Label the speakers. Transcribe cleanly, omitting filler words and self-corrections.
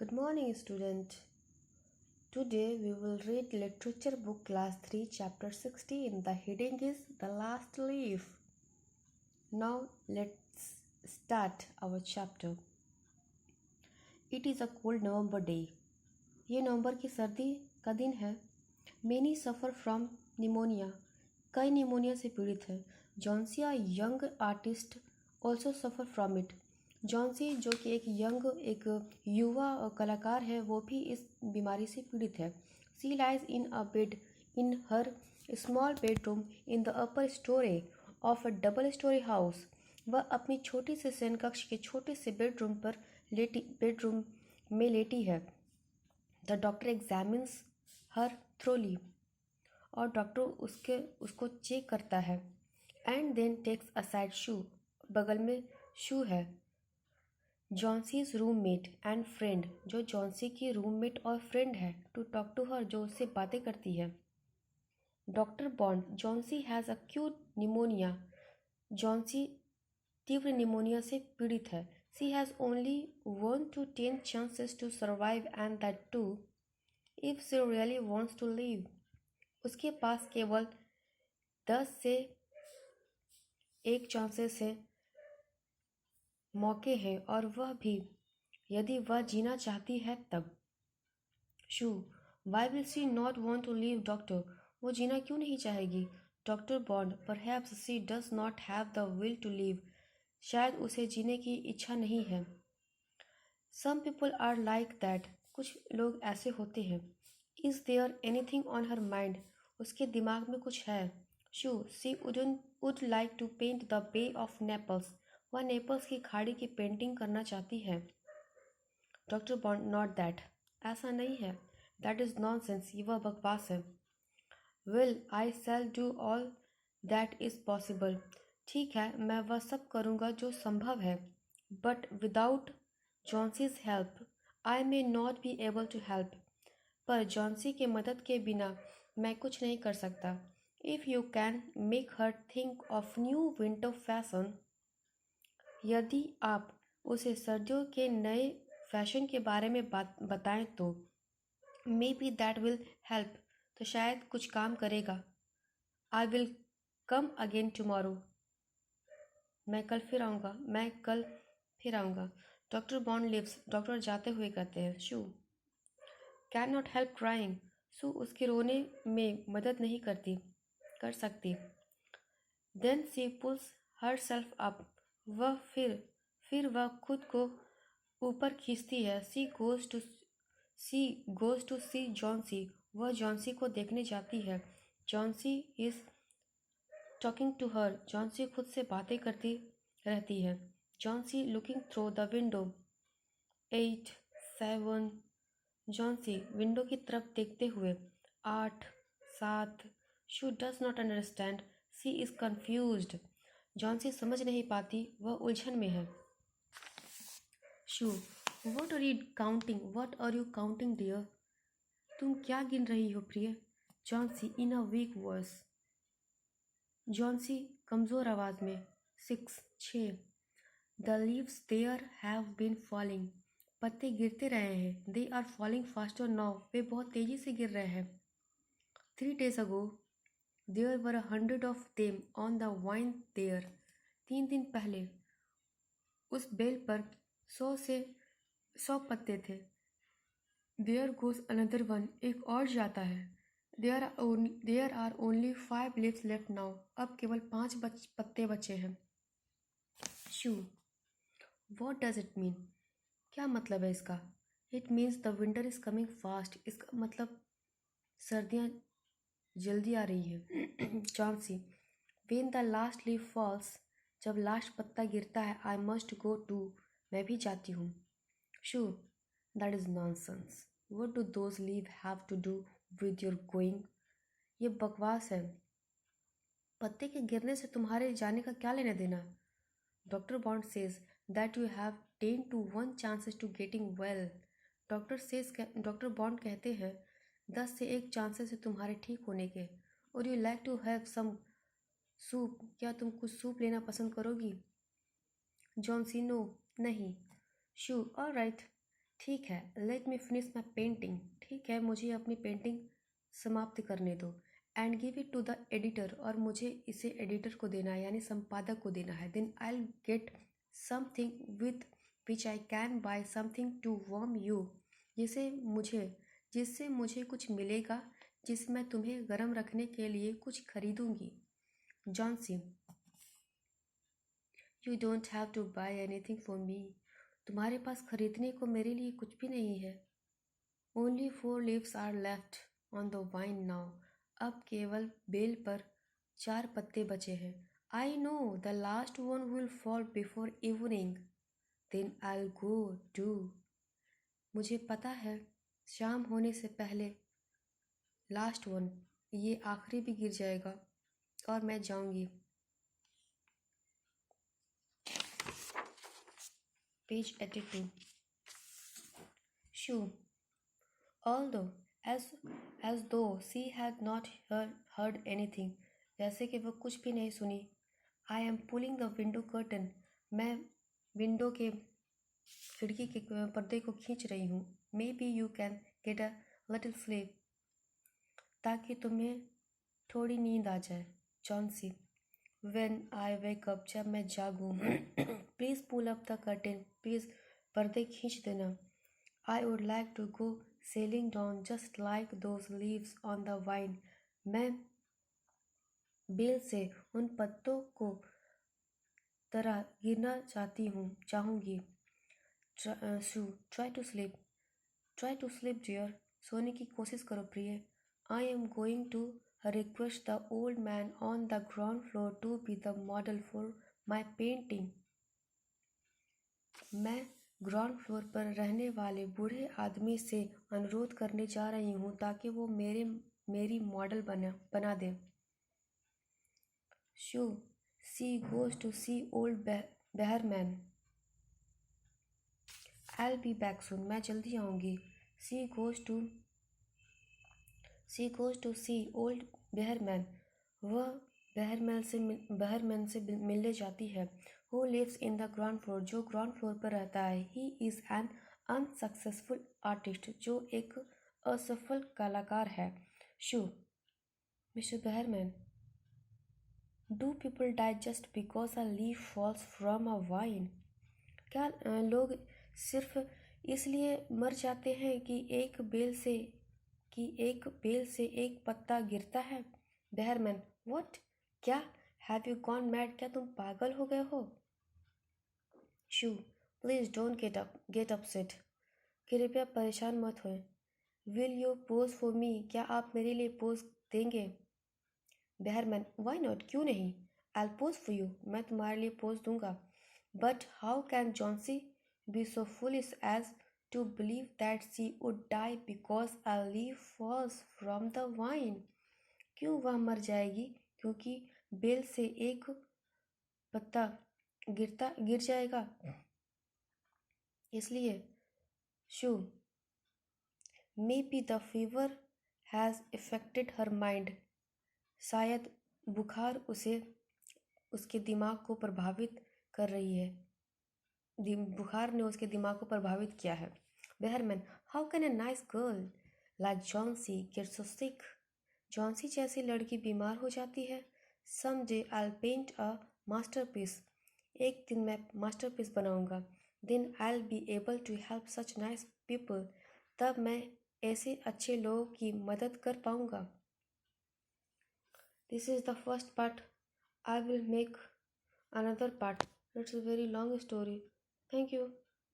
Speaker 1: Good morning, student. Today we will read Literature Book Class 3, Chapter 16. The heading is The Last Leaf. Now let's start our chapter. It is a cold November day. ये नवंबर की सर्दी का दिन है. Many suffer from pneumonia. कई pneumonia से पीड़ित हैं. Johnsy, a young artist, also suffer from it. Johnsy जो कि एक युवा कलाकार है वो भी इस बीमारी से पीड़ित है. She lies in a bed in her small bedroom in the upper storey of a double storey house. वह अपनी छोटी से शयन कक्ष के छोटे से बेडरूम में लेटी है. The doctor examines her thoroughly. और डॉक्टर उसको चेक करता है. And then takes aside Sue. बगल में शू है. जॉन्सीज रूममेट एंड फ्रेंड जो जॉन्सी की रूममेट और फ्रेंड है. टू टॉक टू हर जो उससे बातें करती है. Doctor Bond. Johnsy has acute pneumonia. Johnsy तीव्र निमोनिया से पीड़ित है. She has only 1 to 10 chances to survive and that too if she really wants to live. उसके पास केवल 10 से 1 चांसेस है मौके हैं और वह भी यदि वह जीना चाहती है तब. Sue. Why will she not want to live doctor. वो जीना क्यों नहीं चाहेगी. Doctor Bond. Perhaps she does not have the will to live. शायद उसे जीने की इच्छा नहीं है. Some people are like that. कुछ लोग ऐसे होते हैं. Is there anything on her mind. उसके दिमाग में कुछ है. Sue. She would like to paint the bay of Naples. वह नेपल्स की खाड़ी की पेंटिंग करना चाहती है. Doctor bond. Not that. ऐसा नहीं है. That is nonsense. वह बकवास है. Will I shall do all that is possible. ठीक है मैं वह सब करूँगा जो संभव है. But without Johnsy's help I may not be able to help. पर जॉन्सी के मदद के बिना मैं कुछ नहीं कर सकता. If you can make her think of new winter fashion. यदि आप उसे सर्दियों के नए फैशन के बारे में बताएं तो may be that will help. तो शायद कुछ काम करेगा. I will come again tomorrow. मैं कल फिर आऊँगा. Doctor bond lives. डॉक्टर जाते हुए कहते हैं. Sue. Can not help crying. Sue उसके रोने में मदद नहीं कर सकती. Then she pulls herself up. वह फिर वह खुद को ऊपर खींचती है. She goes to see Johnsy. वह जॉन्सी को देखने जाती है. Johnsy is talking to her. Johnsy खुद से बातें करती रहती है. Johnsy looking through the window. 8 7. Johnsy window की तरफ देखते हुए. 8 7. शू does not understand. She is confused. Johnsy समझ नहीं पाती. वह उलझन में है. Sue. What are you counting dear. तुम क्या गिन रही हो प्रिय. Johnsy in a weak voice. Johnsy कमज़ोर आवाज़ में. 6. The leaves there have been falling. पत्ते गिरते रहे हैं. They are falling faster now. वे बहुत तेज़ी से गिर रहे हैं. 3 days ago there were 100 of them on the vine there. 3 दिन पहले उस बेल पर 100 पत्ते थे. There goes another one. एक और जाता है. There are only 5 leaves left now. अब केवल 5 पत्ते बचे हैं. Shoo. What does it mean? क्या मतलब है इसका. It means the winter is coming fast. इसका मतलब सर्दियाँ जल्दी आ रही है. Johnsy. When the last leaf falls. जब लास्ट पत्ता गिरता है. I must go too. मैं भी जाती हूँ. Shoo. That is nonsense. What do those leaves have to do with your going? ये बकवास है. पत्ते के गिरने से तुम्हारे जाने का क्या लेना देना. Doctor bond says that you have 10 to 1 chances to getting well. Doctor bond कहते हैं 10 से 1 चांसेस है तुम्हारे ठीक होने के. और you like to have some soup. क्या तुम कुछ सूप लेना पसंद करोगी. जॉन्सी. नो नहीं. शू. ऑल राइट ठीक है, let me finish my painting. ठीक है, मुझे अपनी पेंटिंग समाप्त करने दो। And give it to the editor, और मुझे इसे एडिटर को देना है, यानी संपादक को देना है। Then I will get something with which I can buy something to warm you, जिससे मुझे कुछ मिलेगा, जिससे मैं तुम्हें गर्म रखने के लिए कुछ खरीदूंगी। Johnsy, you don't have to buy anything for me. तुम्हारे पास खरीदने को मेरे लिए कुछ भी नहीं है। Only 4 leaves are left on the vine now. अब केवल बेल पर 4 पत्ते बचे हैं। I know the last one will fall before evening, then I go too. मुझे पता है शाम होने से पहले लास्ट वन, ये आखिरी भी गिर जाएगा और मैं जाऊंगी। Page 82। Shoe, although as though she had not heard anything, जैसे कि वह कुछ भी नहीं सुनी। I am pulling the window curtain, मैं विंडो के खिड़की के पर्दे को खींच रही हूँ। Maybe you can get a little sleep, ताकि तुम्हें थोड़ी नींद आ जाए। Johnsy, when I wake up, जब मैं जागूँ। Please pull up the curtain, please पर्दे खींच देना। I would like to go sailing down just like those leaves on the vine. मैं बेल से उन पत्तों को तरह गिरना चाहूँगी। शू, try to sleep dear, सोने की कोशिश करो प्रिय। I am going to request the old man on the ground floor to be the model for my painting. मैं ग्राउंड फ्लोर पर रहने वाले बूढ़े आदमी से अनुरोध करने जा रही हूँ ताकि वो मेरी मॉडल बना दे। Sue, she goes to see old Behrman. I be back soon, मैं जल्दी आऊँगी। She goes to see old Behrman, वह बेहरमैन से मिलने जाती है। Who lives in the ground floor, जो ग्राउंड फ्लोर पर रहता है। He is an unsuccessful artist, जो एक असफल कलाकार है। Sue, mister Behrman, do people die just because a leaf falls from a vine? क्या लोग सिर्फ इसलिए मर जाते हैं कि एक बेल से एक पत्ता गिरता है? Behrman, what? क्या? Have you gone mad? क्या तुम पागल हो गए हो? शू, प्लीज डोंट गेट अपसेट, कृपया परेशान मत होए। Will you pose for me, क्या आप मेरे लिए पोज देंगे? बेहरमैन, वाई नॉट, क्यों नहीं? आई पोज फॉर यू, मैं तुम्हारे लिए पोज दूंगा। But how can Johnsy be so foolish as to believe that she would die because a leaf falls from the vine? क्यों वह मर जाएगी क्योंकि बेल से एक पत्ता गिर जाएगा? इसलिए। Sue, maybe the fever has affected her mind, शायद बुखार उसके दिमाग को प्रभावित कर रही है। बुखार ने उसके दिमाग को प्रभावित किया है। Behrman, how can a nice girl like Johnsy get so sick? Johnsy जैसी लड़की बीमार हो जाती है। Some day I will paint a masterpiece, एक दिन मैं मास्टरपीस बनाऊंगा। Then I will be able to help such nice people, तब मैं ऐसे अच्छे लोगों की मदद कर पाऊंगा। This is the first part, I will make another part, it's a very long story. Thank you.